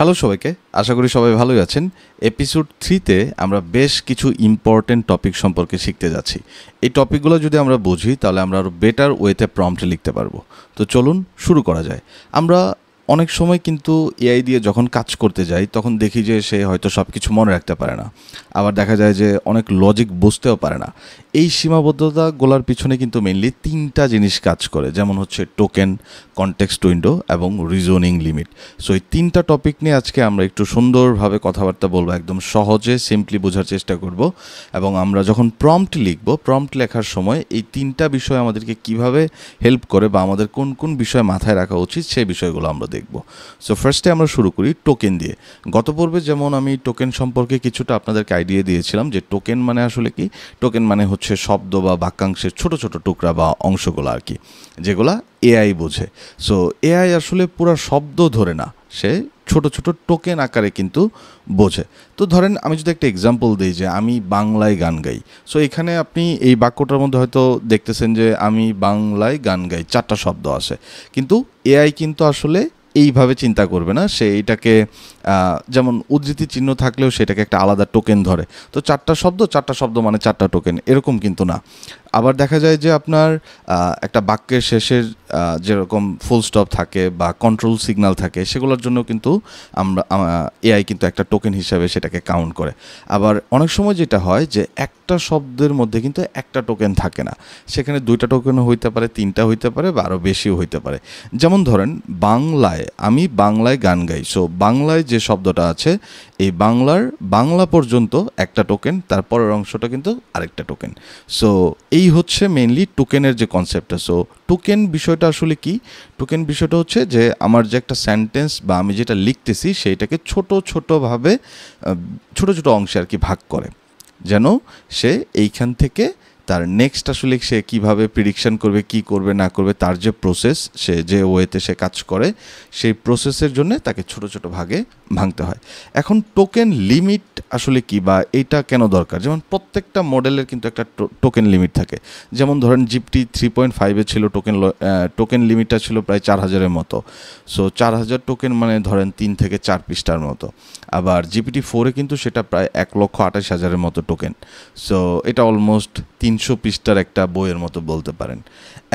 Hello সবাইকে, আশা করি সবাই ভালোই আছেন। এপিসোড 3-তে আমরা বেশ কিছু ইম্পর্টেন্ট টপিক সম্পর্কে শিখতে যাচ্ছি। এই টপিকগুলো যদি আমরা বুঝি তাহলে আমরা আরও বেটার ওয়েতে প্রম্পট লিখতে পারবো। তো চলুন শুরু করা যায়। আমরা অনেক সময় কিন্তু এআই দিয়ে যখন কাজ করতে যাই তখন দেখি যে সে হয়তো সব কিছু মনে রাখতে পারে না, আবার দেখা যায় যে অনেক লজিক বুঝতেও পারে না। এই সীমাবদ্ধতাগুলোর পিছনে কিন্তু মেইনলি 3টা জিনিস কাজ করে, যেমন হচ্ছে টোকেন, কনটেক্সট উইন্ডো এবং রিজনিং লিমিট। সো এই 3টা টপিক নিয়ে আজকে আমরা একটু সুন্দরভাবে কথাবার্তা বলবো, একদম সহজে সিম্পলি বোঝার চেষ্টা করব। এবং আমরা যখন প্রম্পট লিখব, প্রম্পট লেখার সময় এই 3টা বিষয় আমাদেরকে কিভাবে হেল্প করে বা আমাদের কোন কোন বিষয় মাথায় রাখা উচিত সেই বিষয়গুলো আমরা দেখব। সো ফার্স্টে আমরা শুরু করি টোকেন দিয়ে। গত পর্বে যেমন আমি টোকেন সম্পর্কে কিছুটা আপনাদেরকে আইডিয়া দিয়েছিলাম যে টোকেন মানে আসলে কি। টোকেন মানে হচ্ছে শব্দ বা বাক্যাংশের ছোট ছোট টুকরা বা অংশগুলো আর কি, যেগুলা এআই বোঝে। সো এআই আসলে পুরো শব্দ ধরে না, সে ছোট ছোট টোকেন আকারে কিন্তু বোঝে। তো ধরেন আমি যদি একটা এক্সাম্পল দিই যে আমি বাংলায় গান গাই। সো এখানে আপনি এই বাক্যটার মধ্যে হয়তো দেখতেছেন যে আমি বাংলায় গান গাই 4টা শব্দ আছে, কিন্তু এআই কিন্তু আসলে এইভাবে চিন্তা করবে না। সে এটাকে যেমন উদ্ধৃতি চিহ্ন থাকলেও সেটাকে একটা আলাদা টোকেন ধরে। তো 4টা শব্দ মানে 4টা টোকেন, এরকম কিন্তু না। আবার দেখা যায় যে আপনার একটা বাক্যের শেষের যেরকম ফুল স্টপ থাকে বা কন্ট্রোল সিগন্যাল থাকে, সেগুলোর জন্য কিন্তু আমরা এআই কিন্তু একটা টোকেন হিসাবে সেটাকে কাউন্ট করে। আবার অনেক সময় যেটা হয় যে একটা শব্দের মধ্যে কিন্তু একটা টোকেন থাকে না, সেখানে 2টা টোকেনও হইতে পারে, 3টা হইতে পারে বা আরও বেশিও হইতে পারে। যেমন ধরেন বাংলায়, আমি বাংলায় গান গাই। সো বাংলায় যে শব্দটা আছে, এই বাংলা পর্যন্ত একটা টোকেন, তারপরের অংশটা কিন্তু আরেকটা টোকেন। সো এই হচ্ছে মেইনলি টোকেনের যে কনসেপ্টটা। সো টোকেন বিষয়টা আসলে কি? টোকেন বিষয়টা হচ্ছে যে আমার যে একটা সেন্টেন্স বা আমি যেটা লিখতেছি সেইটাকে ছোট ছোটোভাবে ছোট ছোট অংশে আর কি ভাগ করে, যেন সে এইখান থেকে তার নেক্সট আসলে সে কীভাবে প্রিডিকশন করবে, কি করবে না করবে, তার যে প্রসেস, সে যে ওয়েতে সে কাজ করে, সেই প্রসেসের জন্য তাকে ছোট ছোট ভাগে ভাঙতে হয়। এখন টোকেন লিমিট আসলে কি বা এইটা কেন দরকার? যেমন প্রত্যেকটা মডেলের কিন্তু একটা টোকেন লিমিট থাকে। যেমন ধরেন জিপিটি 3.5-এ ছিল টোকেন লিমিটটা ছিল প্রায় 4000-এর মতো। সো 4000 টোকেন মানে ধরেন 3 থেকে 4 পৃষ্ঠার মতো। আবার জিপিটি 4-এ কিন্তু সেটা প্রায় 1,28,000-এর মতো টোকেন। সো এটা অলমোস্ট 300 পৃষ্ঠার একটা বইয়ের মতো বলতে পারেন।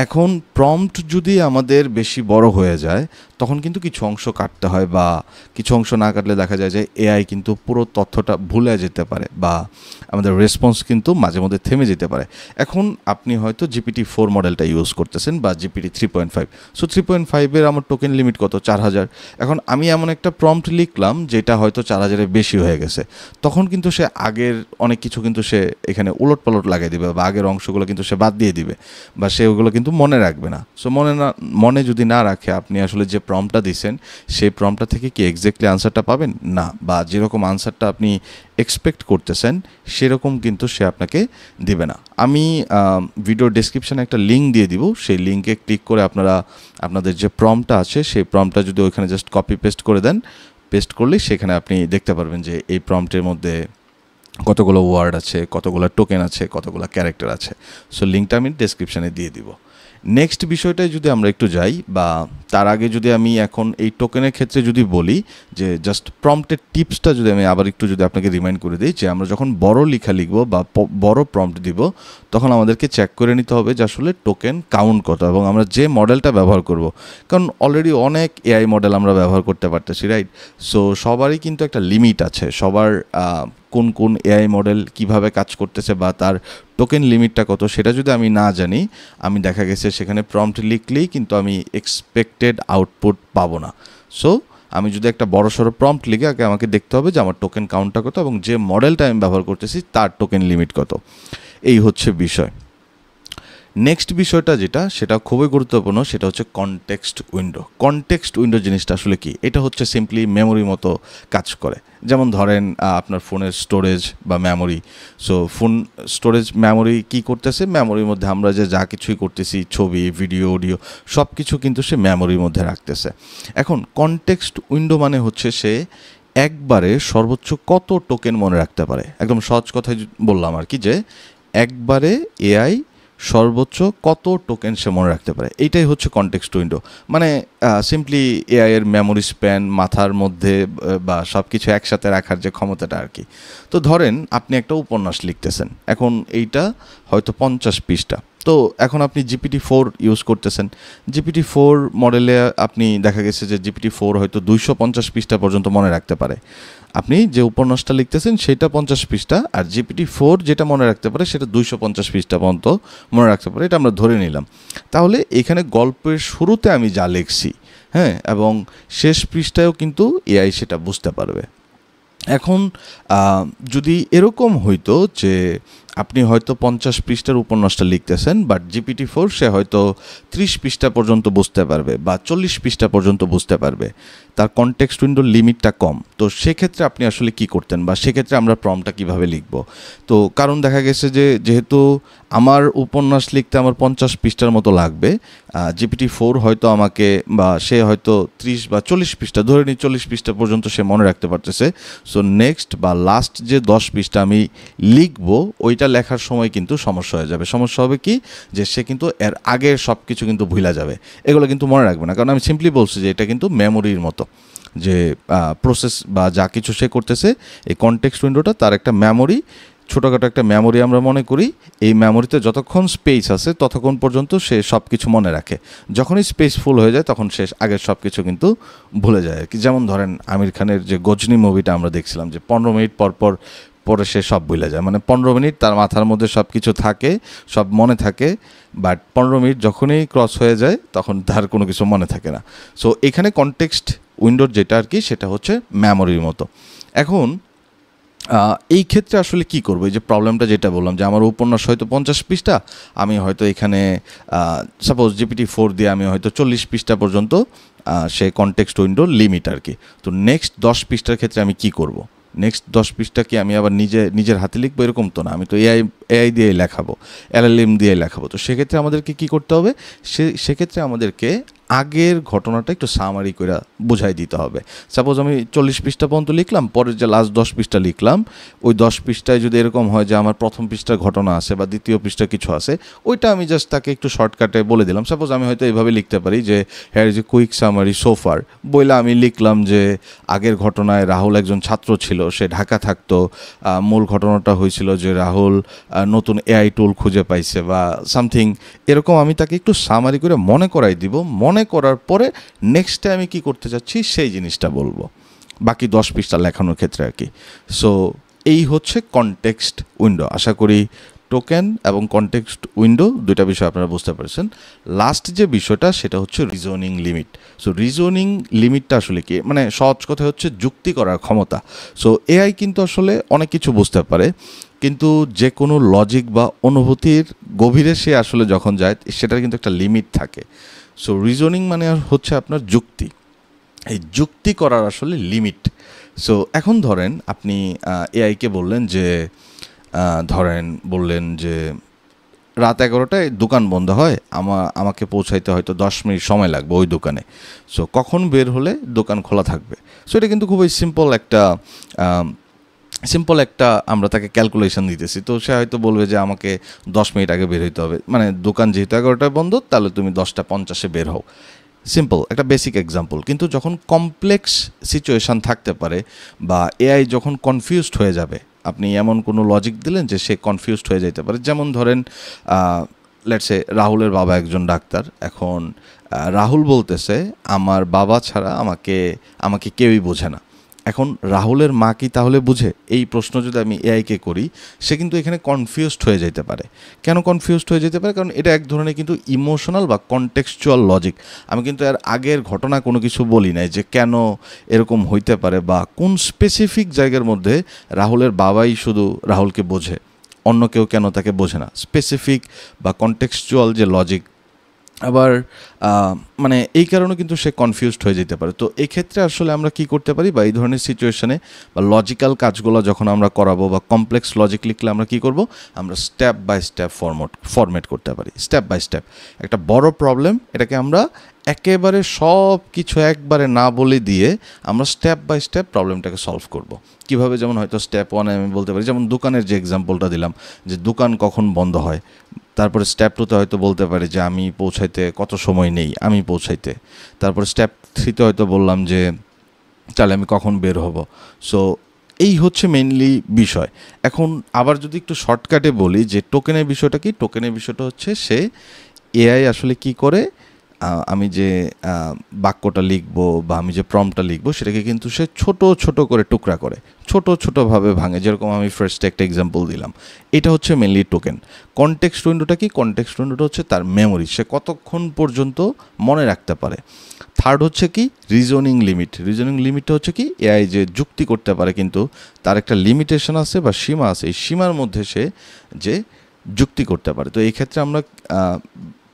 এখন প্রম্পট যদি আমাদের বেশি বড় হয়ে যায় তখন কিন্তু কিছু অংশ কাটতে হয়, বা কিছু অংশ না কাটলে দেখা যায় যে এআই কিন্তু পুরো তথ্যটা ভুলে যেতে পারে বা আমাদের রেসপন্স কিন্তু মাঝে মধ্যে থেমে যেতে পারে। এখন আপনি হয়তো জিপিটি 4 মডেলটা ইউজ করতেছেন বা জিপিটি 3.5। সো 3.5-এর আমার টোকেন লিমিট কত? 4000। এখন আমি এমন একটা প্রম্পট লিখলাম যেটা হয়তো 4000-এর বেশি হয়ে গেছে, তখন কিন্তু সে আগের অনেক কিছু কিন্তু সে এখানে উলটপালট লাগিয়ে দিবে বা আগের অংশগুলো কিন্তু সে বাদ দিয়ে দিবে, বা সে ওগুলো কিন্তু মনে রাখবে না। সো মনে যদি না রাখে, আপনি আসলে যে প্রম্পটটা দিয়েছেন সেই প্রম্পটটা থেকে কি এক্স্যাক্টলি আনসারটা পাবেন না, বা যেরকম আনসারটা আপনি এক্সপেক্ট করতেছেন সেরকম কিন্তু সে আপনাকে দিবে না। আমি ভিডিও ডেসক্রিপশানে একটা লিঙ্ক দিয়ে দিব, সেই লিঙ্কে ক্লিক করে আপনারা আপনাদের যে প্রম্পটটা আছে সেই প্রম্পটটা যদি ওইখানে জাস্ট কপি পেস্ট করে দেন, পেস্ট করলেই সেখানে আপনি দেখতে পারবেন যে এই প্রম্পটের মধ্যে কতগুলো ওয়ার্ড আছে, কতগুলো টোকেন আছে, কতগুলো ক্যারেক্টার আছে। সো লিঙ্কটা আমি ডেসক্রিপশানে দিয়ে দিব। নেক্সট বিষয়টায় যদি আমরা একটু যাই, বা তার আগে যদি আমি এখন এই টোকেনের ক্ষেত্রে যদি বলি যে জাস্ট প্রম্পটের টিপসটা যদি আমি আবার একটু যদি আপনাকে রিমাইন্ড করে দিই, যে আমরা যখন বড় লেখা লিখব বা বড় প্রম্পট দিব তখন আমাদেরকে চেক করে নিতে হবে যে আসলে টোকেন কাউন্ট কত এবং আমরা যে মডেলটা ব্যবহার করব। কারণ অলরেডি অনেক এআই মডেল আমরা ব্যবহার করতে পারতেছি, রাইট? সো সবারই কিন্তু একটা লিমিট আছে, সবার কোন কোন এআই মডেল কিভাবে কাজ করতেছে বা তার টোকেন লিমিটটা কত সেটা যদি আমি না জানি, আমি দেখা গেছে সেখানে প্রম্পট লিখলেই কিন্তু আমি এক্সপেক্টেড আউটপুট পাবো না। সো আমি যদি একটা বড়সড় প্রম্পট লিখে আগে আমাকে দেখতে হবে যে আমার টোকেন কাউন্টটা কত এবং যে মডেলটা আমি ব্যবহার করতেছি তার টোকেন লিমিট কত। এই হচ্ছে বিষয়। নেক্সট বিষয়টা যেটা, সেটা খুবই গুরুত্বপূর্ণ, সেটা হচ্ছে কনটেক্সট উইন্ডো। কনটেক্সট উইন্ডো জিনিসটা আসলে কি? এটা হচ্ছে সিম্পলি মেমোরি মতো কাজ করে। যেমন ধরেন আপনার ফোনের স্টোরেজ বা memory. So phone storage memory কী করতেছে? মেমোরির মধ্যে আমরা যে যা কিছুই করতেছি, ছবি, ভিডিও, অডিও, সব কিছু কিন্তু সে মেমোরির মধ্যে রাখতেছে। এখন কনটেক্সট উইন্ডো মানে হচ্ছে সে একবারে সর্বোচ্চ কত টোকেন মনে রাখতে পারে। একদম সহজ কথায় বললাম আর কি, যে একবারে এআই সর্বোচ্চ কত টোকেন সে মনে রাখতে পারে, এইটাই হচ্ছে কনটেক্সট উইন্ডো। মানে সিম্পলি এআই এর মেমোরি স্প্যান, মাথার মধ্যে বা সব কিছু একসাথে রাখার যে ক্ষমতাটা আর কি। তো ধরেন আপনি একটা উপন্যাস লিখতেছেন, এখন এইটা হয়তো 50 পৃষ্ঠা। তো এখন আপনি GPT-4 ইউজ করতেছেন। GPT-4 মডেলে আপনি দেখা গেছে যে GPT-4 হয়তো 250 পৃষ্ঠা পর্যন্ত মনে রাখতে পারে। আপনি যে উপন্যাসটা লিখতেছেন সেটা 50 পৃষ্ঠা, আর GPT-4 যেটা মনে রাখতে পারে সেটা 250 পৃষ্ঠা পর্যন্ত মনে রাখতে পারে, এটা আমরা ধরে নিলাম। তাহলে এখানে গল্পের শুরুতে আমি যা লিখছি, হ্যাঁ, এবং শেষ পৃষ্ঠায়ও কিন্তু এআই সেটা বুঝতে পারবে। এখন যদি এরকম হইতো যে আপনি হয়তো 50 পৃষ্ঠার উপন্যাসটা লিখতেছেন, বাট GPT-4 সে হয়তো 30 পৃষ্ঠা পর্যন্ত বুঝতে পারবে বা 40 পৃষ্ঠা পর্যন্ত বুঝতে পারবে, তার কনটেক্সট উইন্ডোর লিমিটটা কম। তো সেক্ষেত্রে আপনি আসলে কি করতেন, বা সেক্ষেত্রে আমরা প্রম্পটটা কিভাবে লিখব? তো কারণ দেখা গেছে যে যেহেতু আমার উপন্যাস লিখতে আমার 50 পৃষ্ঠার মতো লাগবে, GPT-4 হয়তো আমাকে, বা সে হয়তো 30 বা 40 পৃষ্ঠা, ধরে নিই 40 পৃষ্ঠা পর্যন্ত সে মনে রাখতে পারতেছে। সো নেক্সট বা লাস্ট যে 10 পৃষ্ঠা আমি লিখবো, ওইটা লেখার সময় কিন্তু সমস্যা হয়ে যাবে। সমস্যা হবে কি, যে সে কিন্তু এর আগের সব কিছু কিন্তু ভুলে যাবে, এগুলো কিন্তু মনে রাখবে না। কারণ আমি সিম্পলি বলছি যে এটা কিন্তু মেমোরির মতো, যে প্রসেস বা যা কিছু সে করতেছে, এই কনটেক্সট উইন্ডোটা তার একটা মেমোরি, ছোটোখাটো একটা মেমোরি আমরা মনে করি। এই মেমোরিতে যতক্ষণ স্পেস আছে ততক্ষণ পর্যন্ত সে সব কিছু মনে রাখে। যখনই স্পেস ফুল হয়ে যায় তখন সে আগের সব কিছু কিন্তু ভুলে যায় আর কি। যেমন ধরেন আমির খানের যে গজনি মুভিটা আমরা দেখছিলাম, যে 15 মিনিট পরে সে সব ভুলে যায়। মানে 15 মিনিট তার মাথার মধ্যে সব কিছু থাকে, সব মনে থাকে, বাট 15 মিনিট যখনই ক্রস হয়ে যায় তখন তার কোনো কিছু মনে থাকে না। সো এখানে কনটেক্সট উইন্ডোর যেটা আর কি, সেটা হচ্ছে মেমোরির মতো। এখন এই ক্ষেত্রে আসলে কি করবো, এই যে প্রবলেমটা যেটা বললাম, যে আমার উপন্যাস হয়তো 50 পৃষ্ঠা, আমি হয়তো এখানে সাপোজ GPT-4 দিয়ে আমি হয়তো 40 পৃষ্ঠা পর্যন্ত সে কনটেক্সট উইন্ডোর লিমিট আর কি। তো নেক্সট 10 পৃষ্ঠার ক্ষেত্রে আমি কি করব? নেক্সট 10 পৃষ্ঠা কি আমি আবার নিজের হাতে লিখবো? এরকম তো না, আমি তো এআই দিয়েই লেখাবো, LLM দিয়ে লেখাবো। তো সেক্ষেত্রে আমাদেরকে কি করতে হবে? সেক্ষেত্রে আমাদেরকে আগের ঘটনাটা একটু সামারি করে বুঝাই দিতে হবে। সাপোজ আমি 40 পৃষ্ঠা পর্যন্ত লিখলাম, পরের যে লাস্ট 10 পৃষ্ঠা লিখলাম, ওই 10 পৃষ্ঠায় যদি এরকম হয় যে আমার প্রথম পৃষ্ঠার ঘটনা আছে বা দ্বিতীয় পৃষ্ঠা কিছু আছে, ওইটা আমি জাস্ট তাকে একটু শর্টকাটে বলে দিলাম। সাপোজ আমি হয়তো এইভাবে লিখতে পারি যে হ্যার ইজ এ কুইক সামারি সোফার, বইলা আমি লিখলাম যে আগের ঘটনায় রাহুল একজন ছাত্র ছিল, সে ঢাকা থাকতো। মূল ঘটনাটা হয়েছিল যে রাহুল নতুন এআই টুল খুঁজে পাইছে বা সামথিং এরকম। আমি তাকে একটু সামারি করে মনে করাই দিব। মনে করার পরে নেক্সটে আমি কি করতে চাচ্ছি সেই জিনিসটা বলবো, বাকি 10 পৃষ্ঠা লেখানোর ক্ষেত্রে আর কি। সো এই হচ্ছে কনটেক্সট উইন্ডো। আশা করি টোকেন এবং কনটেক্সট উইন্ডো দুইটা বিষয় আপনারা বুঝতে পারছেন। লাস্ট যে বিষয়টা সেটা হচ্ছে রিজনিং লিমিট। সো রিজনিং লিমিটটা আসলে কি, মানে সহজ কথা হচ্ছে যুক্তি করার ক্ষমতা। সো এআই কিন্তু আসলে অনেক কিছু বুঝতে পারে, কিন্তু যে কোনো লজিক বা অনুভূতির গভীরে সে আসলে যখন যায় সেটার কিন্তু একটা লিমিট থাকে। সো রিজনিং মানে হচ্ছে আপনার যুক্তি, এই যুক্তি করার আসলে লিমিট। সো এখন ধরেন আপনি এআইকে বললেন যে রাত 11টায় দোকান বন্ধ হয়, আমাকে পৌঁছাইতে হয়তো 10 মিনিট সময় লাগবে ওই দোকানে। সো কখন বের হলে দোকান খোলা থাকবে? সো এটা কিন্তু খুবই সিম্পল একটা আমরা তাকে ক্যালকুলেশন দিতেছি। তো সে হয়তো বলবে যে আমাকে 10 মিনিট আগে বের হইতে হবে, মানে দোকান যেহেতু 11টায় বন্ধ, তাহলে তুমি 10:50 বের হও। সিম্পল একটা বেসিক এক্সাম্পল। কিন্তু যখন কমপ্লেক্স সিচুয়েশান থাকতে পারে বা এআই যখন কনফিউজড হয়ে যাবে, আপনি এমন কোনো লজিক দিলেন যে সে কনফিউজড হয়ে যেতে পারে। যেমন ধরেন লেটসে রাহুলের বাবা একজন ডাক্তার। এখন রাহুল বলতেছে আমার বাবা ছাড়া আমাকে কেউই বোঝে না। এখন রাহুলের মা কি তাহলে বুঝে? এই প্রশ্ন যদি আমি এআইকে করি, সে কিন্তু এখানে কনফিউজড হয়ে যেতে পারে। কেন কনফিউজড হয়ে যেতে পারে? কারণ এটা এক ধরনের কিন্তু ইমোশনাল বা কনটেক্সচুয়াল লজিক। আমি কিন্তু এর আগের ঘটনা কোনো কিছু বলি নাই যে কেন এরকম হইতে পারে, বা কোন স্পেসিফিক জায়গার মধ্যে রাহুলের বাবাই শুধু রাহুলকে বোঝে, অন্য কেউ কেন তাকে বোঝে না। স্পেসিফিক বা কনটেক্সচুয়াল যে লজিক, আবার মানে এই কারণে কিন্তু সে কনফিউজড হয়ে যেতে পারে। তো এই ক্ষেত্রে আসলে আমরা কি করতে পারি, বা এই ধরনের সিচুয়েশনে বা লজিক্যাল কাজগুলো যখন আমরা করাবো বা কমপ্লেক্স লজিক লিখলে আমরা কি করব, আমরা স্টেপ বাই স্টেপ ফরম্যাট করতে পারি। স্টেপ বাই স্টেপ একটা বড় প্রবলেম, এটাকে আমরা একেবারে সব কিছু একবারে না বলে দিয়ে আমরা স্টেপ বাই স্টেপ প্রবলেমটাকে সলভ করব। কিভাবে? যেমন হয়তো স্টেপ 1 আমি বলতে পারি, যেমন দোকানের যে এক্সাম্পলটা দিলাম, যে দোকান কখন বন্ধ হয়, তারপরে স্টেপ 2তে হয়তো বলতে পারে যে আমি পৌঁছাইতে কত সময় নেই আমি পৌঁছাইতে। তারপরে স্টেপ 3তে হয়তো বললাম যে তাহলে আমি কখন বের হব। সো এই হচ্ছে মেইনলি বিষয়। এখন আবার যদি একটু শর্টকাটে বলি যে টোকেনের বিষয়টা কি, টোকেনের বিষয়টা হচ্ছে সে এআই আসলে কি করে, আমি যে বাক্যটা লিখবো বা আমি যে প্রম্পটটা লিখবো সেটাকে কিন্তু সে ছোট ছোট করে টুকরা করে ছোট ছোটোভাবে ভাঙে, যেরকম আমি ফার্স্টে একটা এক্সাম্পল দিলাম। এটা হচ্ছে মেনলি টোকেন। কনটেক্সট উইন্ডোটা কি, কনটেক্সট উইন্ডোটা হচ্ছে তার মেমোরি, সে কতক্ষণ পর্যন্ত মনে রাখতে পারে। থার্ড হচ্ছে কি রিজনিং লিমিট, রিজনিং লিমিটটা হচ্ছে কি এআই যে যুক্তি করতে পারে কিন্তু তার একটা লিমিটেশন আছে বা সীমা আছে, এই সীমার মধ্যে সে যে যুক্তি করতে পারে। তো এই ক্ষেত্রে আমরা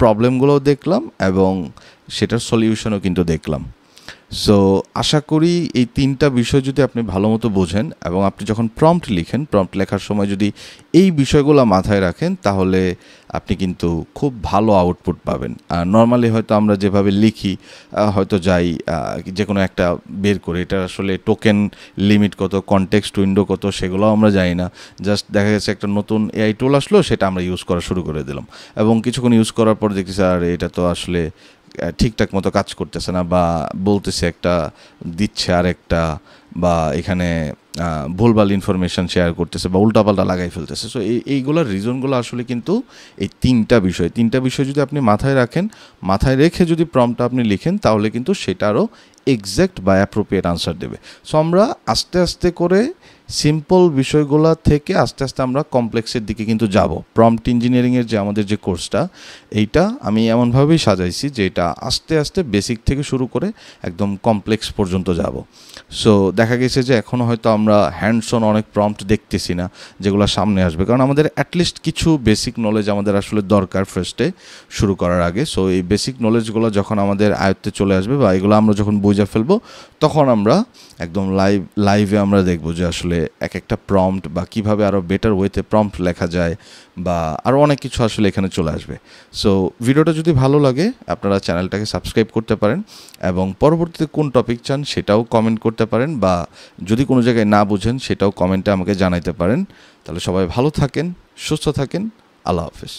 প্রবলেমগুলোও দেখলাম এবং সেটার সলিউশনও কিন্তু দেখলাম। সো আশা করি এই 3টা বিষয় যদি আপনি ভালো মতো বোঝেন এবং আপনি যখন প্রম্পট লিখেন, প্রম্পট লেখার সময় যদি এই বিষয়গুলো মাথায় রাখেন তাহলে আপনি কিন্তু খুব ভালো আউটপুট পাবেন। নর্মালি হয়তো আমরা যেভাবে লিখি হয়তো যাই যে কোনো একটা বের করে, এটা আসলে টোকেন লিমিট কত, কনটেক্সট উইন্ডো কত, সেগুলোও আমরা জানি না। জাস্ট দেখা গেছে একটা নতুন এআই টুল আসলো, সেটা আমরা ইউজ করা শুরু করে দিলাম এবং কিছুক্ষণ ইউজ করার পর দেখতেছি আর এটা তো আসলে ঠিকঠাক মতো কাজ করতেছে না, বা বলতেছে একটা দিচ্ছে আর একটা, বা এখানে ভুলভাল ইনফরমেশান শেয়ার করতেছে বা উল্টাপাল্টা লাগাই ফেলতেছে। সো এইগুলোর রিজনগুলো আসলে কিন্তু এই 3টা বিষয় যদি আপনি মাথায় রাখেন, মাথায় রেখে যদি প্রম্পটটা আপনি লিখেন তাহলে কিন্তু সেটা আরও এক্স্যাক্ট বা অ্যাপ্রোপ্রিয়েট আনসার দেবে। সো আমরা আস্তে আস্তে করে সিম্পল বিষয়গুলো থেকে আস্তে আস্তে আমরা কমপ্লেক্সের দিকে কিন্তু যাব। প্রম্পট ইঞ্জিনিয়ারিংয়ের যে আমাদের যে কোর্সটা, এইটা আমি এমনভাবেই সাজাইছি যে এটা আস্তে আস্তে বেসিক থেকে শুরু করে একদম কমপ্লেক্স পর্যন্ত যাব। সো দেখা গেছে যে এখনও হয়তো আমরা হ্যান্ডস অন অনেক প্রম্পট দেখতেছি না যেগুলো সামনে আসবে, কারণ আমাদের অ্যাটলিস্ট কিছু বেসিক নলেজ আমাদের আসলে দরকার ফার্স্টে শুরু করার আগে। সো এই বেসিক নলেজগুলো যখন আমাদের আয়ত্তে চলে আসবে বা এগুলো আমরা যখন বুঝে ফেলবো, তখন আমরা একদম লাইভে আমরা দেখবো যে আসলে এক একটা প্রম্পট বা কীভাবে আরও বেটার ওয়েতে প্রম্পট লেখা যায় বা আরও অনেক কিছু আসলে এখানে চলে আসবে। সো ভিডিওটা যদি ভালো লাগে আপনারা চ্যানেলটাকে সাবস্ক্রাইব করতে পারেন এবং পরবর্তীতে কোন টপিক চান সেটাও কমেন্ট করতে পারেন, বা যদি কোনো জায়গায় না বুঝেন সেটাও কমেন্টে আমাকে জানাইতে পারেন। তাহলে সবাই ভালো থাকেন, সুস্থ থাকেন, আল্লাহ হাফেজ।